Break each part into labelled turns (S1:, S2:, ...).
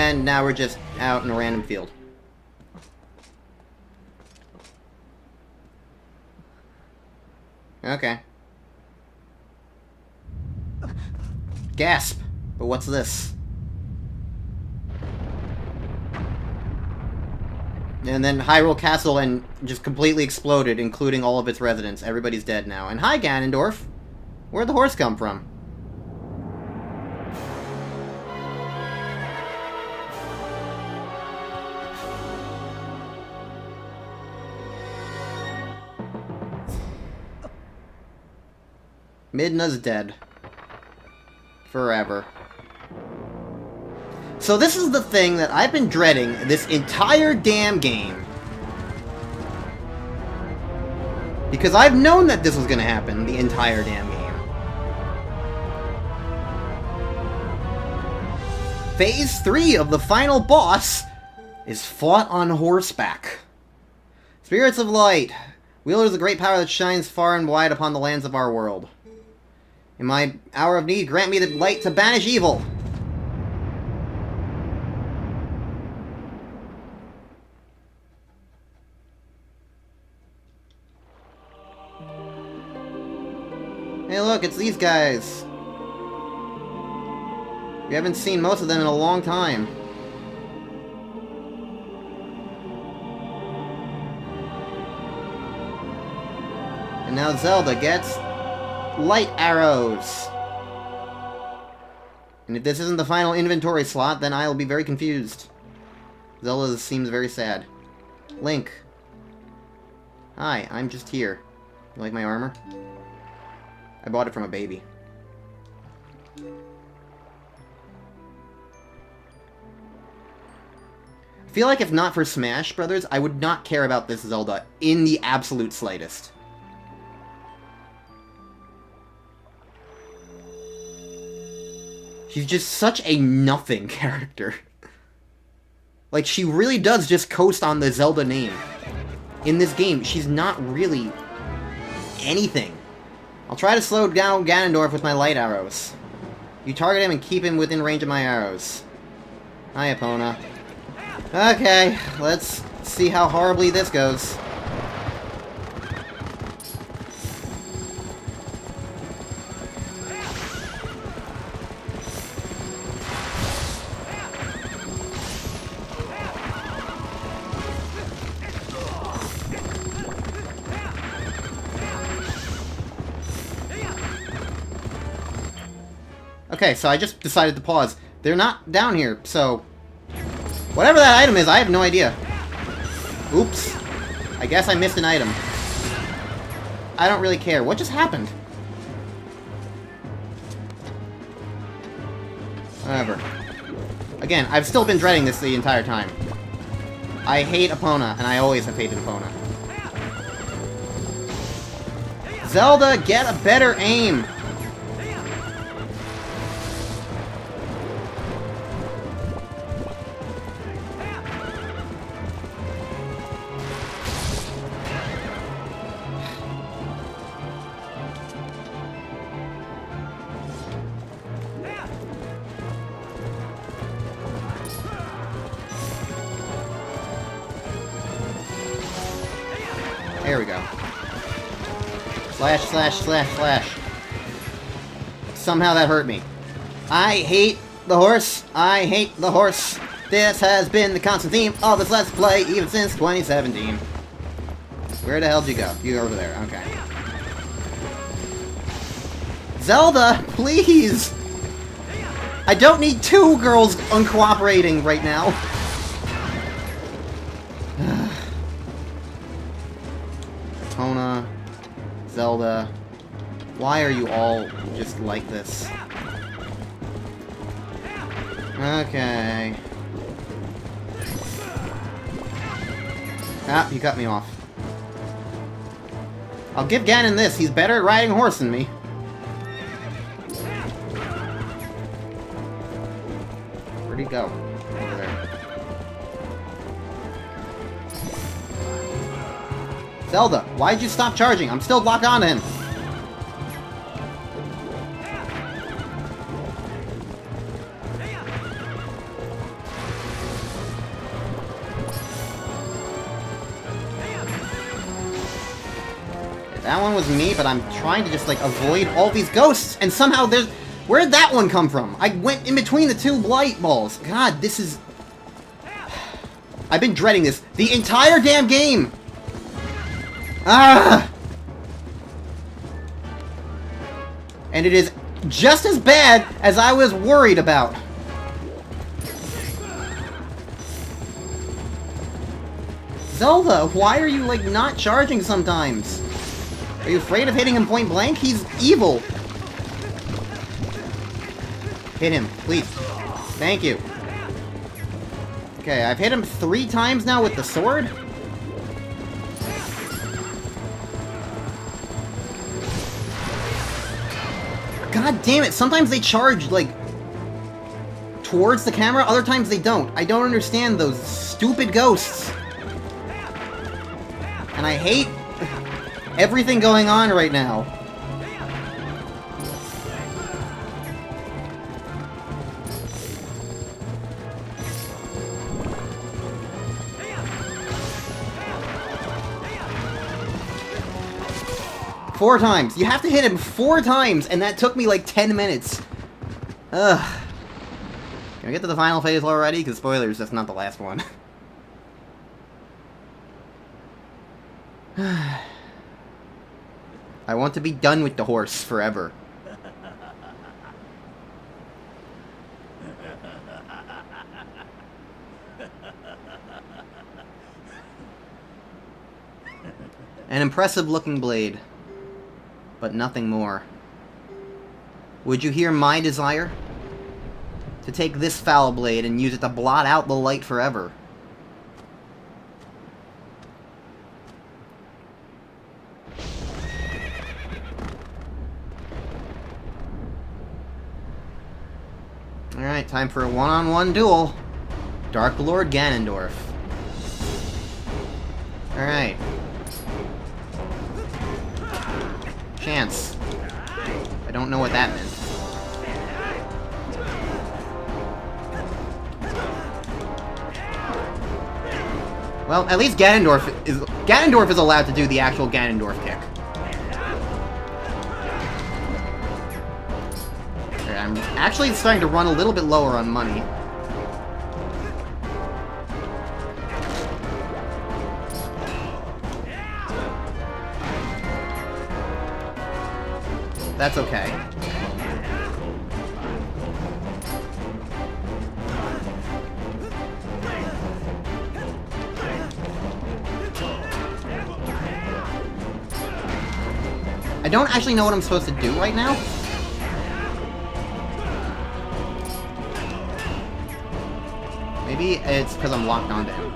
S1: and now we're just out in a random field. Okay. Gasp! But what's this? And then Hyrule Castle and just completely exploded, including all of its residents. Everybody's dead now. And hi, Ganondorf! Where'd the horse come from? Midna's dead. Forever. So this is the thing that I've been dreading this entire damn game. Because I've known that this was going to happen the entire damn game. Phase 3 of the final boss is fought on horseback. Spirits of Light, wielders of the great power that shines far and wide upon the lands of our world. In my hour of need, grant me the light to banish evil. Hey look, it's these guys. We haven't seen most of them in a long time. And now Zelda gets light arrows. And if this isn't the final inventory slot, then I'll be very confused. Zelda seems very sad. Link. Hi, I'm just here. You like my armor? I bought it from a baby. I feel like if not for Smash Brothers, I would not care about this Zelda in the absolute slightest. She's just such a nothing character. Like, she really does just coast on the Zelda name. In this game, she's not really anything. I'll try to slow down Ganondorf with my light arrows. You target him and keep him within range of my arrows. Hi, Epona. Okay, let's see how horribly this goes. Okay, so I just decided to pause. They're not down here, so... whatever that item is, I have no idea. Oops. I guess I missed an item. I don't really care. What just happened? Whatever. Again, I've still been dreading this the entire time. I hate Epona, and I always have hated Epona. Zelda, get a better aim! There we go. Slash, slash, slash, slash. Somehow that hurt me. I hate the horse. I hate the horse. This has been the constant theme of this Let's Play even since 2017. Where the hell did you go? You're over there. Okay. Zelda, please! I don't need two girls uncooperating right now. Epona, Zelda, why are you all just like this? Okay. Ah, you cut me off. I'll give Ganon this, he's better at riding a horse than me. Where'd he go? Over there. Zelda, why'd you stop charging? I'm still locked onto him. That one was me, but I'm trying to just, like, avoid all these ghosts, and somehow there's... Where'd that one come from? I went in between the two light balls. God, this is... I've been dreading this the entire damn game! Ah! And it is just as bad as I was worried about. Zelda, why are you, like, not charging sometimes? Are you afraid of hitting him point blank? He's evil. Hit him, please. Thank you. Okay, I've hit him 3 times now with the sword. God damn it, sometimes they charge, like, towards the camera, other times they don't. I don't understand those stupid ghosts. And I hate everything going on right now. Four times. You have to hit him 4 times, and that took me like 10 minutes. Ugh. Can we get to the final phase already? Because spoilers, that's not the last one. I want to be done with the horse forever. An impressive looking blade, but nothing more. Would you hear my desire? To take this foul blade and use it to blot out the light forever. Alright, time for a one-on-one duel. Dark Lord Ganondorf. Alright. Chance. I don't know what that meant. Well, at least Ganondorf is allowed to do the actual Ganondorf kick. Okay, I'm actually starting to run a little bit lower on money. That's okay. I don't actually know what I'm supposed to do right now. Maybe it's because I'm locked onto him.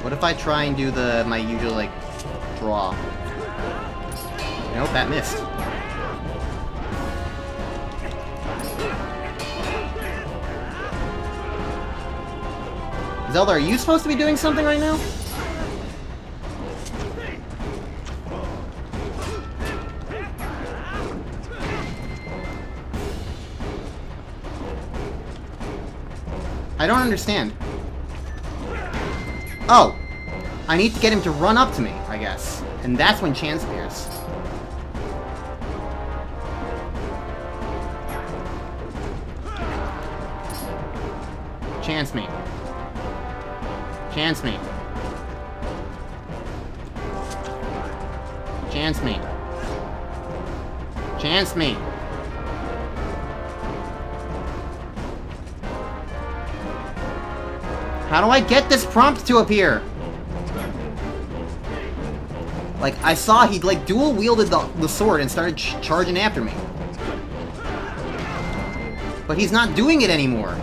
S1: What if I try and do my usual, like, draw? Nope, that missed. Zelda, are you supposed to be doing something right now? I don't understand. Oh! I need to get him to run up to me, I guess. And that's when Chance appears. Chance me. Chance me. Chance me. Chance me. How do I get this prompt to appear? Like, I saw he, like, dual-wielded the sword and started charging after me. But he's not doing it anymore.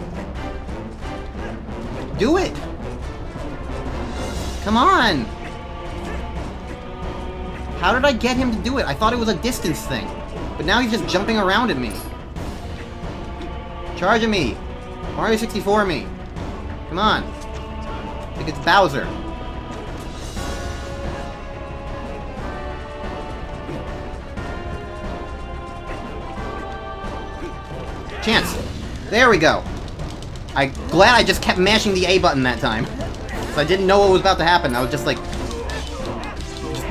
S1: Do it! Come on! How did I get him to do it? I thought it was a distance thing. But now he's just jumping around at me. Charging me! Mario 64 me! Come on! I think it's Bowser. Chance! There we go. I'm glad I just kept mashing the A button that time. So I didn't know what was about to happen. I was just like...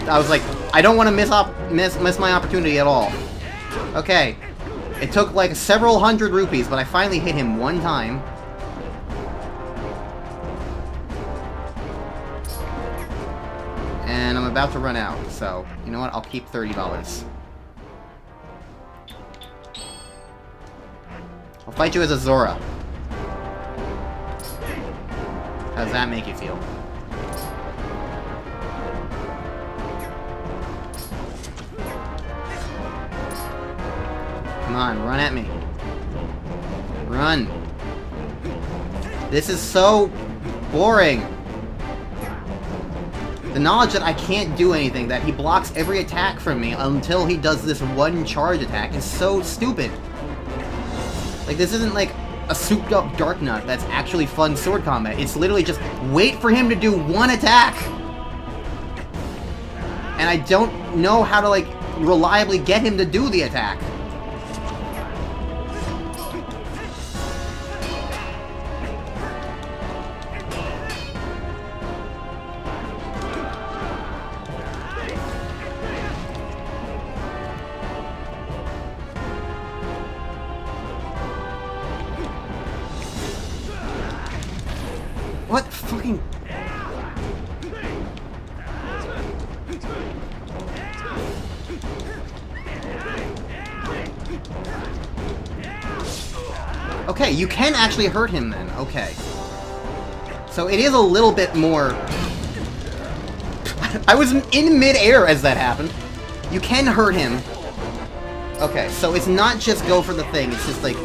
S1: I don't want to miss my opportunity at all. Okay. It took like several hundred rupees, but I finally hit him one time. And I'm about to run out, so you know what? I'll keep $30. I'll fight you as a Zora. How does that make you feel? Come on, run at me. Run. This is so boring. The knowledge that I can't do anything, that he blocks every attack from me until he does this one charge attack is so stupid. Like, this isn't like a souped up Dark Nut that's actually fun sword combat. It's literally just wait for him to do one attack. And I don't know how to, like, reliably get him to do the attack. What fucking... Okay, you can actually hurt him then. Okay. So it is a little bit more... I was in mid-air as that happened. You can hurt him. Okay, so it's not just go for the thing, it's just like...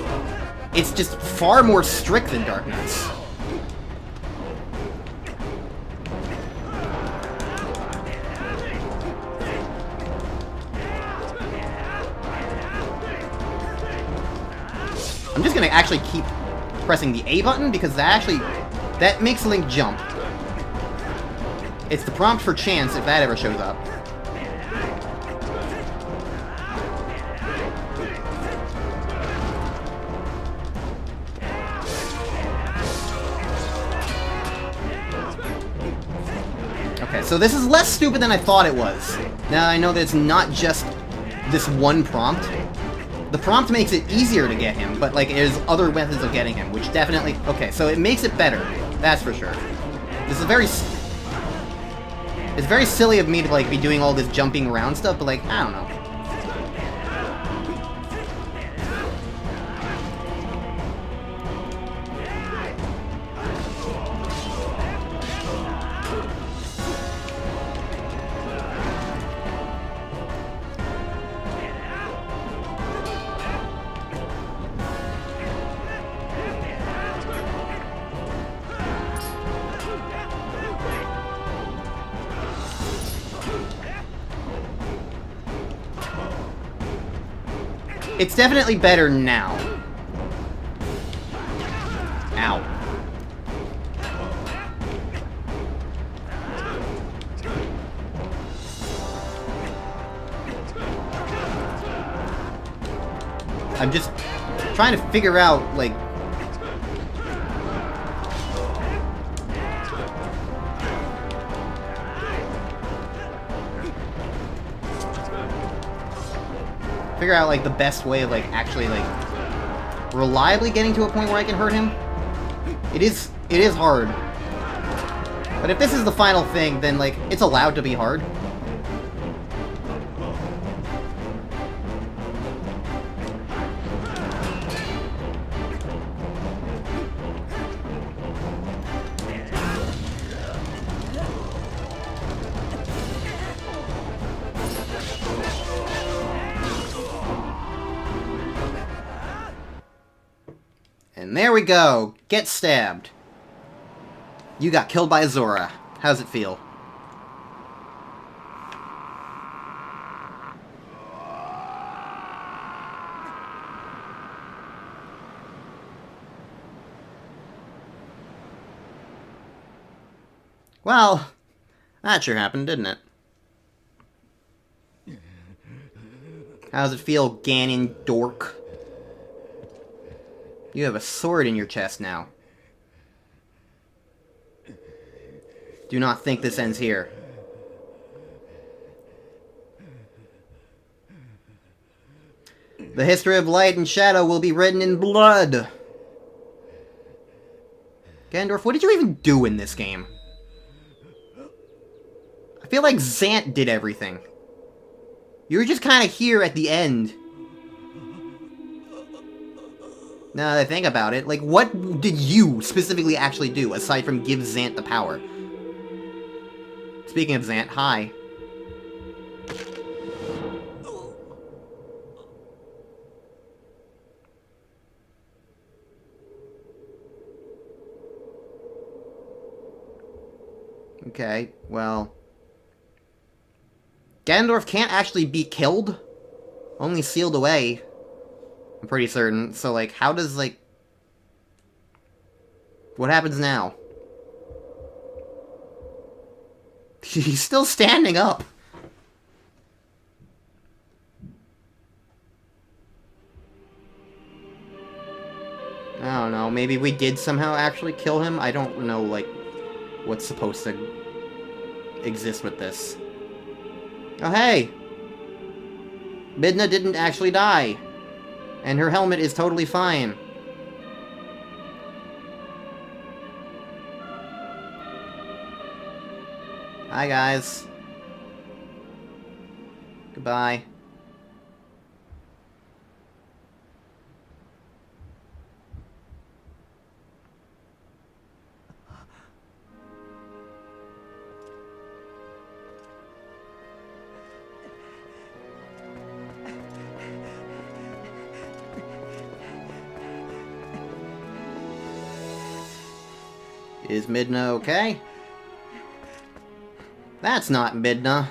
S1: It's just far more strict than Dark Knights. I'm just gonna actually keep pressing the A button because that makes Link jump. It's the prompt for chance if that ever shows up. Okay, so this is less stupid than I thought it was. Now I know that it's not just this one prompt. The prompt makes it easier to get him, but, like, there's other methods of getting him, which definitely... Okay, so it makes it better. That's for sure. This is very... It's very silly of me to, like, be doing all this jumping around stuff, but, like, I don't know. It's definitely better now. Ow. I'm just trying to figure out, like... Figure out, like, the best way of, like, actually, like, reliably getting to a point where I can hurt him. It is hard. But if this is the final thing, then, like, it's allowed to be hard. And there we go. Get stabbed. You got killed by a Zora. How's it feel? Well, that sure happened, didn't it? How does it feel, Ganon dork? You have a sword in your chest now. Do not think this ends here. The history of light and shadow will be written in blood. Ganondorf, what did you even do in this game? I feel like Zant did everything. You were just kind of here at the end. Now that I think about it, like, what did you specifically actually do, aside from give Zant the power? Speaking of Zant, hi. Okay, well... Ganondorf can't actually be killed. Only sealed away. I'm pretty certain. So, like, how does, like... What happens now? He's still standing up. I don't know, maybe we did somehow actually kill him? I don't know, like, what's supposed to exist with this. Oh, hey! Midna didn't actually die. And her helmet is totally fine. Hi, guys. Goodbye. Is Midna okay? That's not Midna.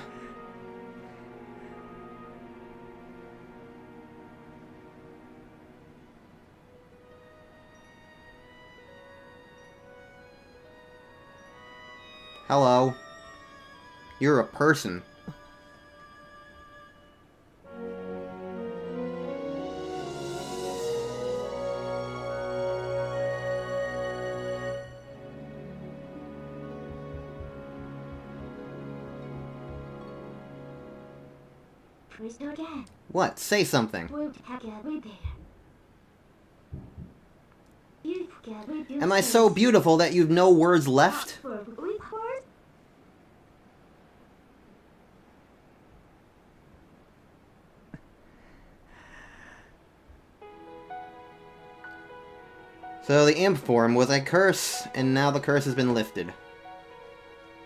S1: Hello. You're a person. What? Say something. Am I so beautiful that you've no words left? So the imp form was a curse, and now the curse has been lifted.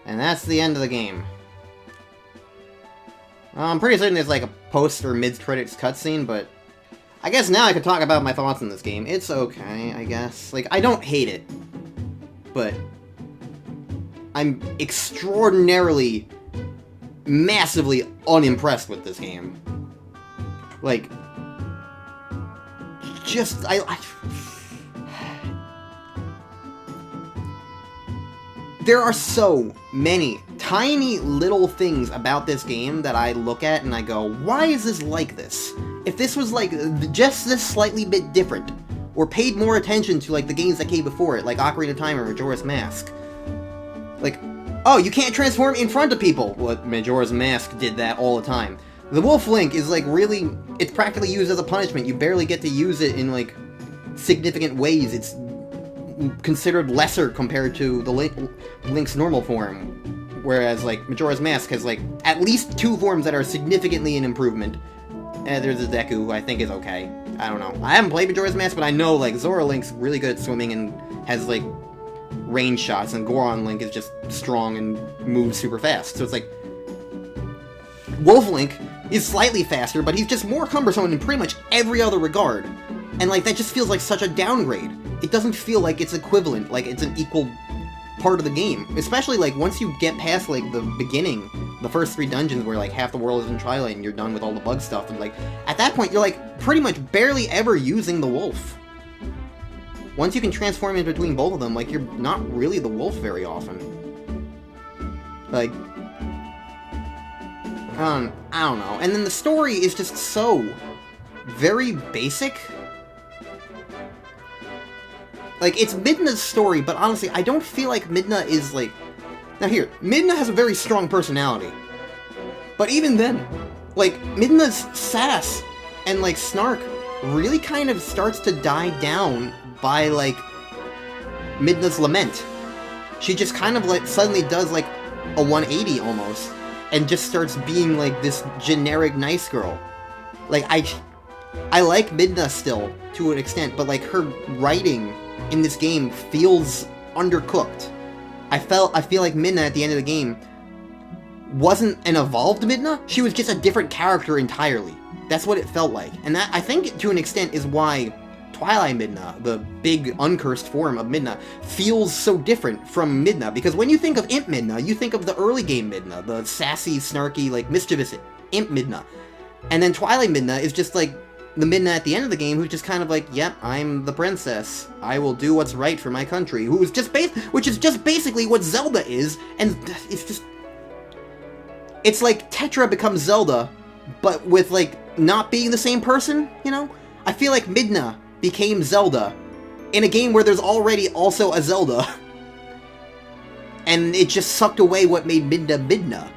S1: And that's the end of the game. I'm pretty certain there's like a post or mid-credits cutscene, but I guess now I could talk about my thoughts on this game. It's okay, I guess. Like, I don't hate it, but I'm extraordinarily, massively unimpressed with this game. Like, just, there are so many tiny little things about this game that I look at and I go, why is this like this? If this was like just this slightly bit different, or paid more attention to like the games that came before it, like Ocarina of Time or Majora's Mask. Like, oh, you can't transform in front of people! Well, Majora's Mask did that all the time. The Wolf Link is like really, it's practically used as a punishment. You barely get to use it in like significant ways. It's considered lesser compared to the Link's normal form. Whereas, like, Majora's Mask has, like, at least two forms that are significantly an improvement. And there's a Deku, who I think is okay. I don't know. I haven't played Majora's Mask, but I know, like, Zora Link's really good at swimming and has, like, range shots, and Goron Link is just strong and moves super fast. So it's like, Wolf Link is slightly faster, but he's just more cumbersome in pretty much every other regard. And, like, that just feels like such a downgrade. It doesn't feel like it's equivalent, like it's an equal part of the game. Especially, like, once you get past, like, the beginning, the first 3 dungeons where, like, half the world is in Twilight and you're done with all the bug stuff, and, like, at that point, you're, like, pretty much barely ever using the wolf. Once you can transform in between both of them, like, you're not really the wolf very often. Like, I don't know. And then the story is just so very basic. Like, it's Midna's story, but honestly, I don't feel like Midna is, like... Now here, Midna has a very strong personality. But even then, like, Midna's sass and, like, snark really kind of starts to die down by, like, Midna's lament. She just kind of, like, suddenly does, like, a 180 almost, and just starts being, like, this generic nice girl. Like, I like Midna still, to an extent, but, like, her writing in this game feels undercooked. I feel like Midna at the end of the game wasn't an evolved Midna, she was just a different character entirely. That's what it felt like. And that, I think, to an extent, is why Twilight Midna, the big uncursed form of Midna, feels so different from Midna. Because when you think of Imp Midna, you think of the early game Midna, the sassy, snarky, like, mischievous Imp Midna. And then Twilight Midna is just, like, the Midna at the end of the game who's just kind of like, yep, I'm the princess. I will do what's right for my country. Which is just basically what Zelda is, and it's just... It's like Tetra becomes Zelda, but with, like, not being the same person, you know? I feel like Midna became Zelda in a game where there's already also a Zelda. And it just sucked away what made Midna Midna.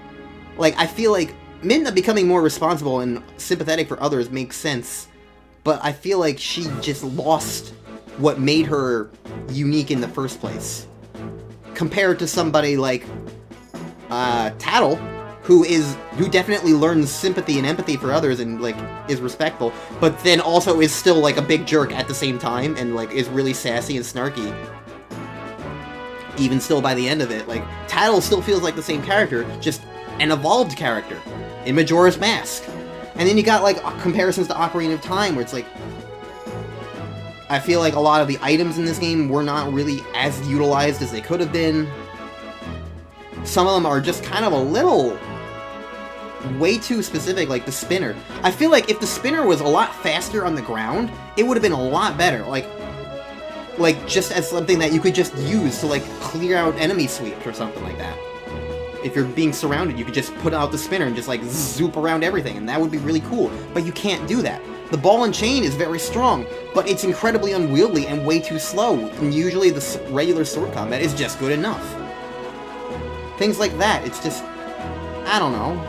S1: Like, I feel like Midna becoming more responsible and sympathetic for others makes sense, but I feel like she just lost what made her unique in the first place. Compared to somebody like Tattle, who definitely learns sympathy and empathy for others and, like, is respectful, but then also is still, like, a big jerk at the same time, and, like, is really sassy and snarky. Even still by the end of it, like, Tattle still feels like the same character, just an evolved character in Majora's Mask. And then you got, like, comparisons to Ocarina of Time, where it's like, I feel like a lot of the items in this game were not really as utilized as they could have been. Some of them are just kind of a little way too specific, like the spinner. I feel like if the spinner was a lot faster on the ground, it would have been a lot better. Like just as something that you could just use to, like, clear out enemy sweeps or something like that. If you're being surrounded, you could just put out the spinner and just, like, zoop around everything, and that would be really cool. But you can't do that. The ball and chain is very strong, but it's incredibly unwieldy and way too slow, and usually the regular sword combat is just good enough. Things like that, it's just... I don't know.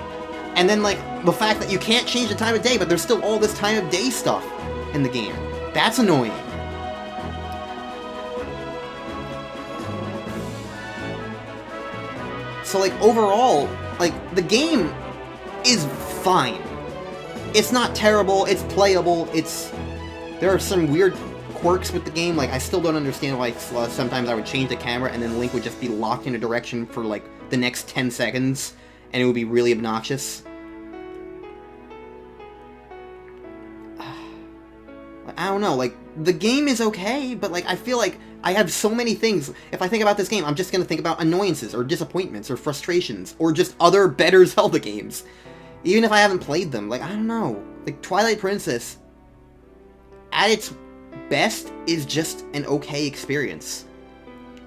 S1: And then, like, the fact that you can't change the time of day, but there's still all this time of day stuff in the game. That's annoying. So, like, overall, like, the game is fine. It's not terrible, it's playable, there are some weird quirks with the game, like, I still don't understand why sometimes I would change the camera and then Link would just be locked in a direction for, like, the next 10 seconds, and it would be really obnoxious. I don't know, like, the game is okay, but, like, I feel like I have so many things. If I think about this game, I'm just gonna think about annoyances, or disappointments, or frustrations, or just other better Zelda games. Even if I haven't played them, like, I don't know. Like, Twilight Princess, at its best, is just an okay experience.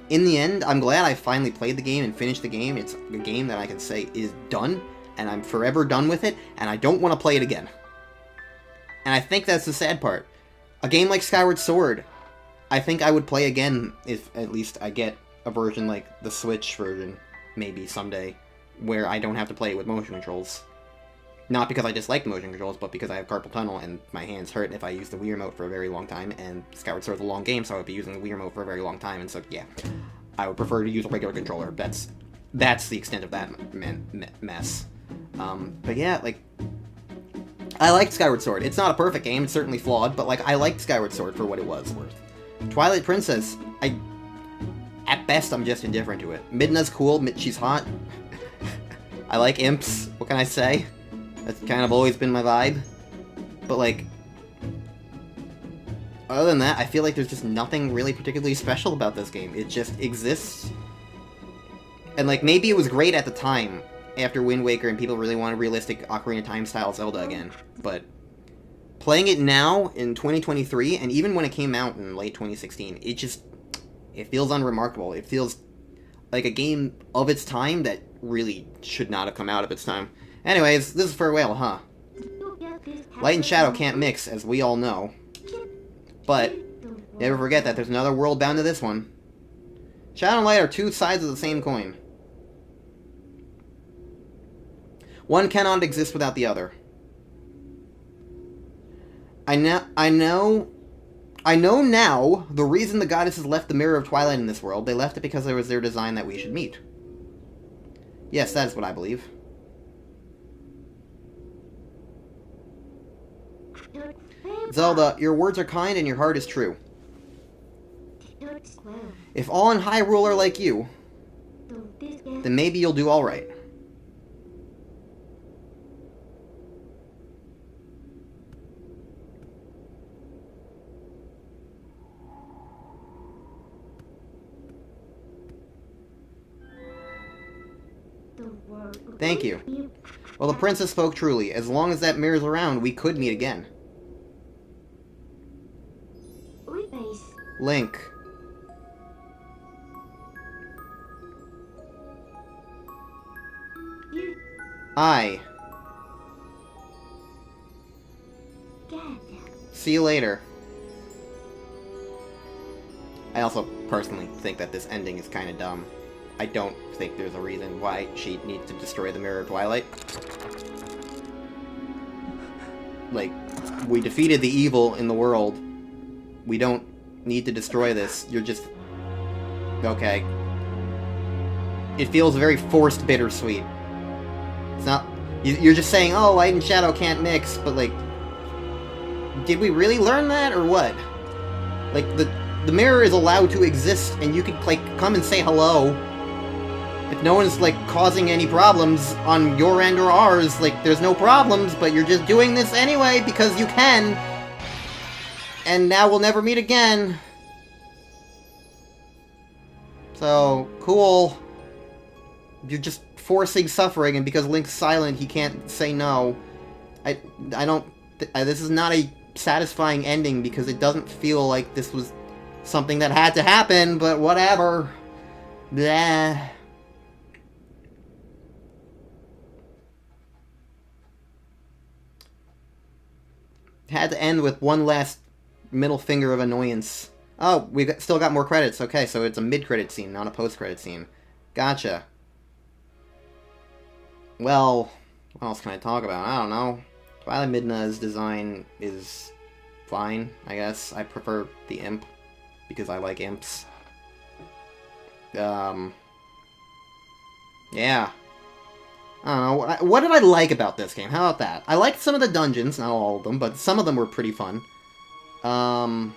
S1: In the end, I'm glad I finally played the game and finished the game. It's a game that I can say is done, and I'm forever done with it, and I don't want to play it again. And I think that's the sad part. A game like Skyward Sword, I think I would play again if at least I get a version like the Switch version, maybe someday, where I don't have to play it with motion controls. Not because I dislike motion controls, but because I have carpal tunnel and my hands hurt if I use the Wii Remote for a very long time, and Skyward Sword's a long game, so I would be using the Wii Remote for a very long time, and so, yeah. I would prefer to use a regular controller. That's the extent of that mess. But yeah, like, I liked Skyward Sword. It's not a perfect game, it's certainly flawed, but, like, I liked Skyward Sword for what it was worth. Twilight Princess, at best, I'm just indifferent to it. Midna's cool, she's hot. I like imps, what can I say? That's kind of always been my vibe. But, like, other than that, I feel like there's just nothing really particularly special about this game. It just exists. And, like, maybe it was great at the time, after Wind Waker, and people really wanted realistic Ocarina of Time style Zelda again. But playing it now, in 2023, and even when it came out in late 2016, it feels unremarkable. It feels like a game of its time that really should not have come out of its time. Anyways, this is Farewell, huh? Light and shadow can't mix, as we all know. But Never forget that there's another world bound to this one. Shadow and light are two sides of the same coin. One cannot exist without the other. I know now the reason the goddesses left the Mirror of Twilight in this world. They left it because it was their design that we should meet. Yes, that is what I believe. Zelda, your words are kind and your heart is true. If all in Hyrule are like you, then maybe you'll do alright. Thank you. Well, the princess spoke truly. As long as that mirror's around, we could meet again. Link. I. See you later. I also personally think that this ending is kind of dumb. I don't think there's a reason why she needs to destroy the Mirror of Twilight. Like, we defeated the evil in the world. We don't need to destroy this. You're just... Okay. It feels very forced bittersweet. It's not... You're just saying, oh, light and shadow can't mix, but like... Did we really learn that, or what? Like, the mirror is allowed to exist, and you could, like, come and say hello. If no one's, like, causing any problems on your end or ours, like, there's no problems, but you're just doing this anyway because you can. And now we'll never meet again. So, cool. You're just forcing suffering, and because Link's silent, he can't say no. I don't... this is not a satisfying ending, because it doesn't feel like this was something that had to happen, but whatever. Blah. Had to end with one last middle finger of annoyance. Oh, still got more credits. Okay, so it's a mid-credit scene, not a post-credit scene. Gotcha. Well, what else can I talk about? I don't know. Twilight Midna's design is fine, I guess. I prefer the imp, because I like imps. Yeah. I don't know, what did I like about this game? How about that? I liked some of the dungeons, not all of them, but some of them were pretty fun. I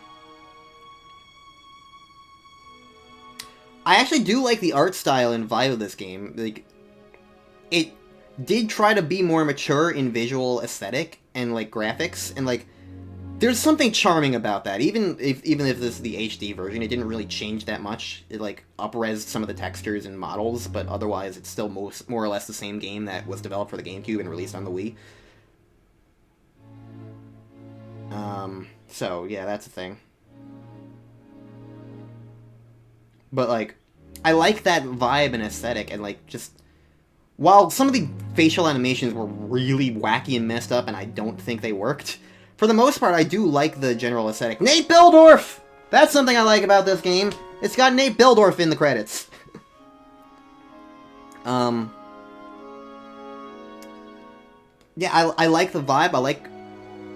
S1: actually do like the art style and vibe of this game. Like, it did try to be more mature in visual aesthetic and, like, graphics, and, like, there's something charming about that. Even if this is the HD version, it didn't really change that much. It, like, up-resed some of the textures and models, but otherwise it's still more or less the same game that was developed for the GameCube and released on the Wii. So, yeah, that's a thing. But, like, I like that vibe and aesthetic, and, like, just... While some of the facial animations were really wacky and messed up, and I don't think they worked... For the most part, I do like the general aesthetic. Nate Bildorf! That's something I like about this game. It's got Nate Bildorf in the credits. Yeah, I like the vibe. I like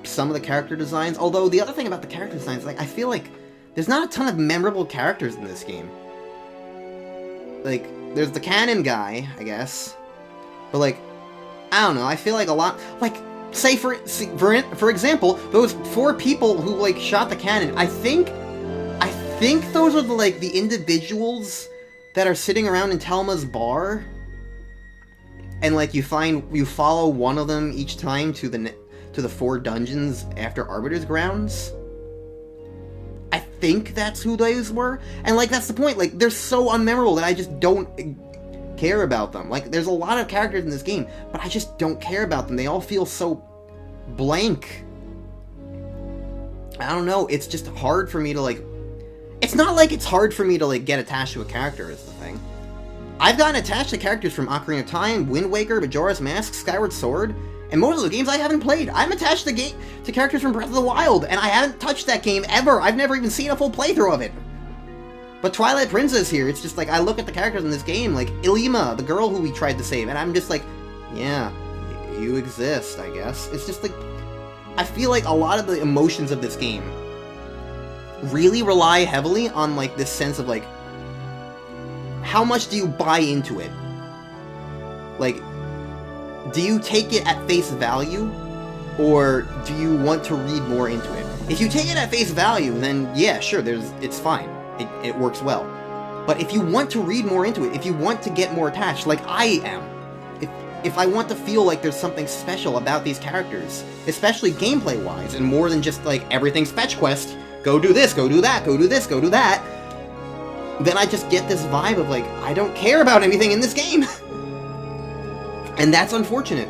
S1: some of the character designs. Although, the other thing about the character designs, like, I feel like there's not a ton of memorable characters in this game. Like, there's the cannon guy, I guess. But, like, I don't know. I feel like a lot... Like... Say, for example, those 4 people who, like, shot the cannon, I think those are, the individuals that are sitting around in Telma's bar, and, like, you follow one of them each time to the 4 dungeons after Arbiter's Grounds. I think that's who those were, and, like, that's the point, like, they're so unmemorable that I just don't care about them. Like, there's a lot of characters in this game, but I just don't care about them. They all feel so blank. I don't know, it's just hard for me to, like... It's not like it's hard for me to, like, get attached to a character, is the thing. I've gotten attached to characters from Ocarina of Time, Wind Waker, Majora's Mask, Skyward Sword, And most of the games I haven't played. I'm attached to characters from Breath of the Wild, and I haven't touched that game ever. I've never even seen a full playthrough of it. But Twilight Princess here, it's just like, I look at the characters in this game, like Ilima, the girl who we tried to save, and I'm just like, yeah, you exist, I guess. It's just like, I feel like a lot of the emotions of this game really rely heavily on, like, this sense of, like, how much do you buy into it? Like, do you take it at face value, or do you want to read more into it? If you take it at face value, then yeah, sure, it's fine. It works well. But if you want to read more into it, if you want to get more attached, like I am, if I want to feel like there's something special about these characters, especially gameplay-wise, and more than just, like, everything's fetch quest, go do this, go do that, go do this, go do that, then I just get this vibe of, like, I don't care about anything in this game. And that's unfortunate.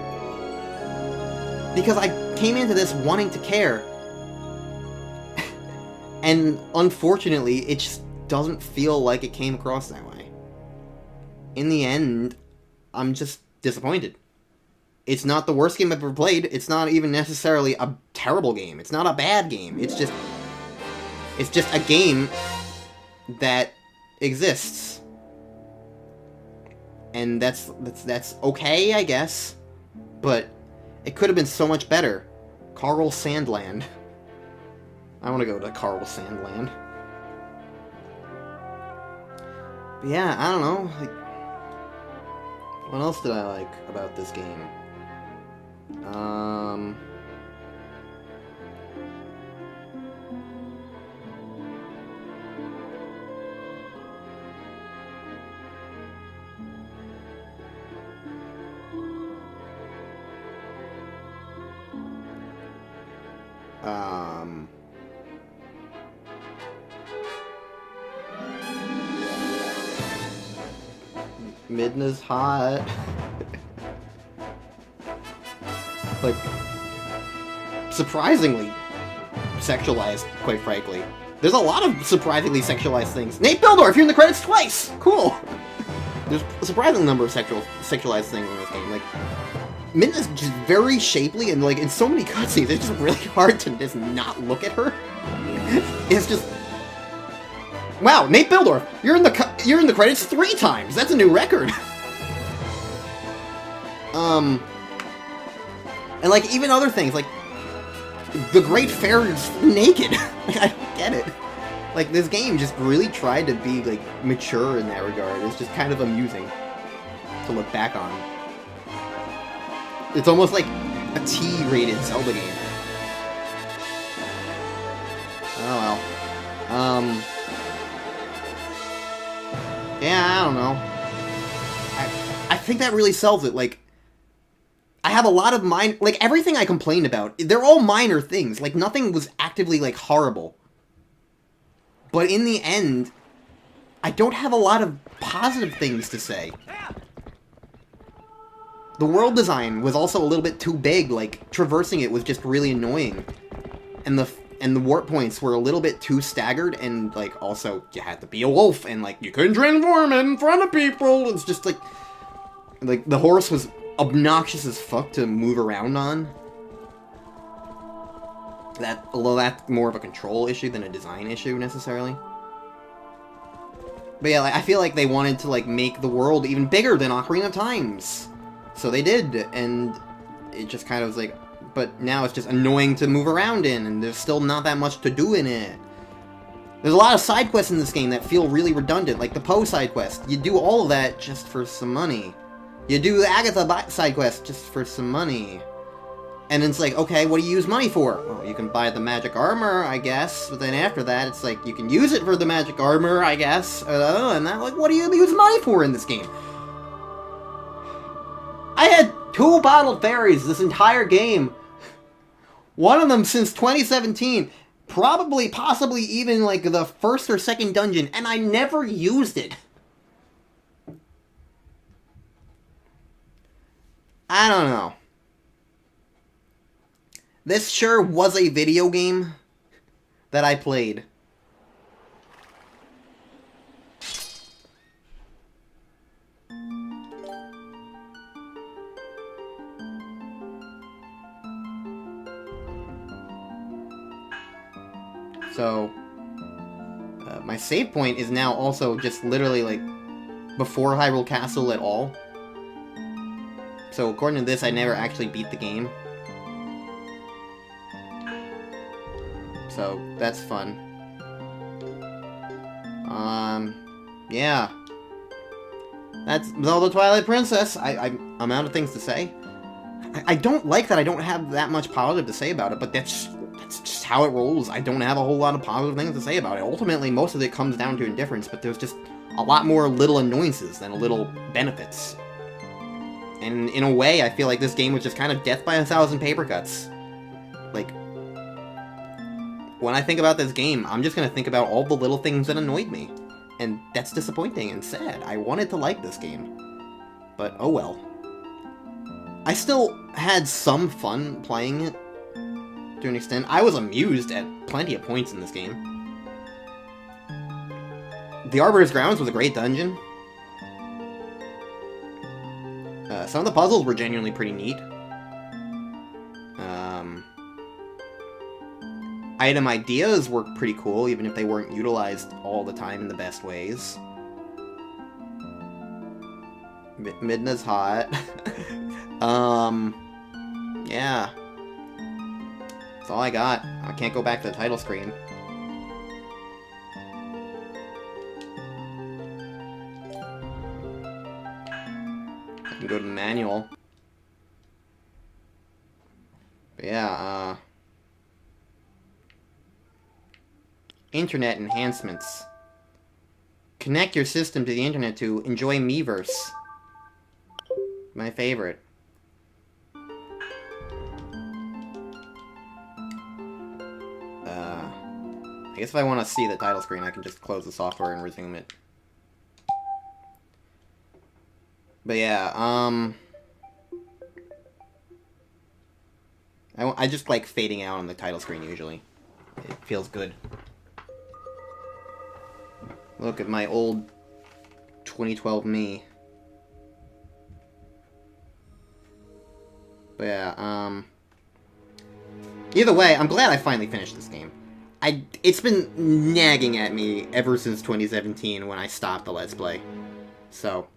S1: Because I came into this wanting to care. And unfortunately, it just doesn't feel like it came across that way. In the end, I'm just disappointed. It's not the worst game I've ever played. It's not even necessarily a terrible game. It's not a bad game. It's just a game that exists. And that's okay, I guess. But it could have been so much better. Carl Sandland. I want to go to Carl Sandland. But yeah, I don't know. Like, what else did I like about this game? Midna's hot. Like, surprisingly sexualized, quite frankly. There's a lot of surprisingly sexualized things. Nate Bildorf, you're in the credits twice! Cool! There's a surprising number of sexualized things in this game. Like, Midna's just very shapely, and, like, in so many cutscenes, it's just really hard to just not look at her. It's just... Wow, Nate Bildorf, you're in the credits 3 times! That's a new record! And, like, even other things, like, the Great Fairy's naked! Like, I don't get it. Like, this game just really tried to be, like, mature in that regard. It's just kind of amusing to look back on. It's almost like a T-rated Zelda game. Oh well. Yeah, I don't know. I think that really sells it. Like, I have a lot of like, everything I complained about, they're all minor things. Like, nothing was actively, like, horrible. But in the end, I don't have a lot of positive things to say. The world design was also a little bit too big. Like, traversing it was just really annoying. And the warp points were a little bit too staggered, and, like, also, you had to be a wolf, and, like, you couldn't transform in front of people. It's just, like, the horse was obnoxious as fuck to move around on. Although that's more of a control issue than a design issue, necessarily. But yeah, like, I feel like they wanted to, like, make the world even bigger than Ocarina of Times. So they did, and it just kind of was like, but now it's just annoying to move around in, and there's still not that much to do in it. There's a lot of side quests in this game that feel really redundant, like the Poe side quest. You do all of that just for some money. You do the Agatha side quest just for some money. And it's like, okay, what do you use money for? Well, you can buy the magic armor, I guess. But then after that, it's like, you can use it for the magic armor, I guess. And that, like, what do you use money for in this game? I had 2 bottled fairies this entire game. One of them since 2017. Probably, possibly even, like, the first or second dungeon. And I never used it. I don't know. This sure was a video game that I played. So, my save point is now also just literally, like, before Hyrule Castle at all. So, according to this, I never actually beat the game. So, that's fun. Yeah. That's Zelda Twilight Princess. I'm out of things to say. I don't like that I don't have that much positive to say about it, but that's just how it rolls. I don't have a whole lot of positive things to say about it. Ultimately, most of it comes down to indifference, but there's just a lot more little annoyances than little benefits. And in a way, I feel like this game was just kind of death by 1,000 paper cuts. Like, when I think about this game, I'm just gonna think about all the little things that annoyed me. And that's disappointing and sad. I wanted to like this game. But, oh well. I still had some fun playing it, to an extent. I was amused at plenty of points in this game. The Arbiter's Grounds was a great dungeon. Some of the puzzles were genuinely pretty neat. Item ideas were pretty cool, even if they weren't utilized all the time in the best ways. Midna's hot. Yeah. That's all I got. I can't go back to the title screen. I can go to the manual. But yeah, Internet enhancements. Connect your system to the internet to enjoy Miiverse. My favorite. I guess if I want to see the title screen, I can just close the software and resume it. But yeah, I just like fading out on the title screen usually. It feels good. Look at my old 2012 me. But yeah, either way, I'm glad I finally finished this game. It's been nagging at me ever since 2017 when I stopped the Let's Play. So,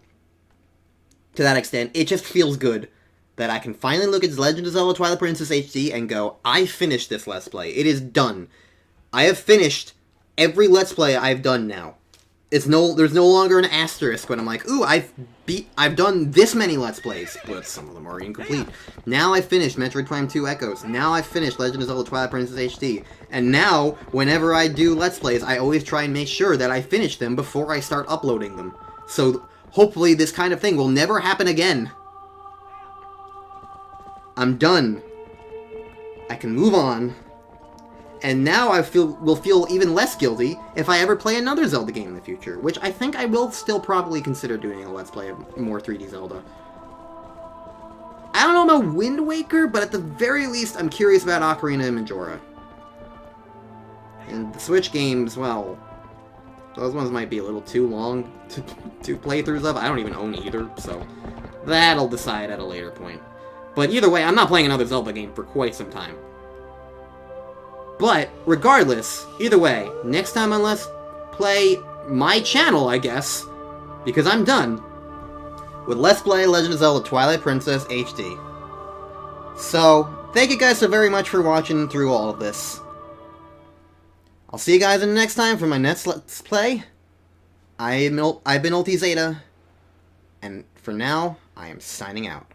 S1: to that extent, it just feels good that I can finally look at Legend of Zelda Twilight Princess HD and go, I finished this Let's Play. It is done. I have finished every Let's Play I've done now. There's no longer an asterisk when I'm like, ooh, I've done this many Let's Plays, but some of them are incomplete. Now I've finished Metroid Prime 2 Echoes. Now I've finished Legend of Zelda Twilight Princess HD. And now, whenever I do Let's Plays, I always try and make sure that I finish them before I start uploading them. So, hopefully this kind of thing will never happen again. I'm done. I can move on. And now I will feel even less guilty if I ever play another Zelda game in the future, which I think I will still probably consider doing a Let's Play of more 3D Zelda. I don't know about Wind Waker, but at the very least, I'm curious about Ocarina and Majora. And the Switch games, well, those ones might be a little too long to playthroughs of. I don't even own either, so that'll decide at a later point. But either way, I'm not playing another Zelda game for quite some time. But, regardless, either way, next time on Let's Play my channel, I guess, because I'm done, with Let's Play Legend of Zelda Twilight Princess HD. So, thank you guys so very much for watching through all of this. I'll see you guys in the next time for my next Let's Play. I've been Ulti Zeta, and for now, I am signing out.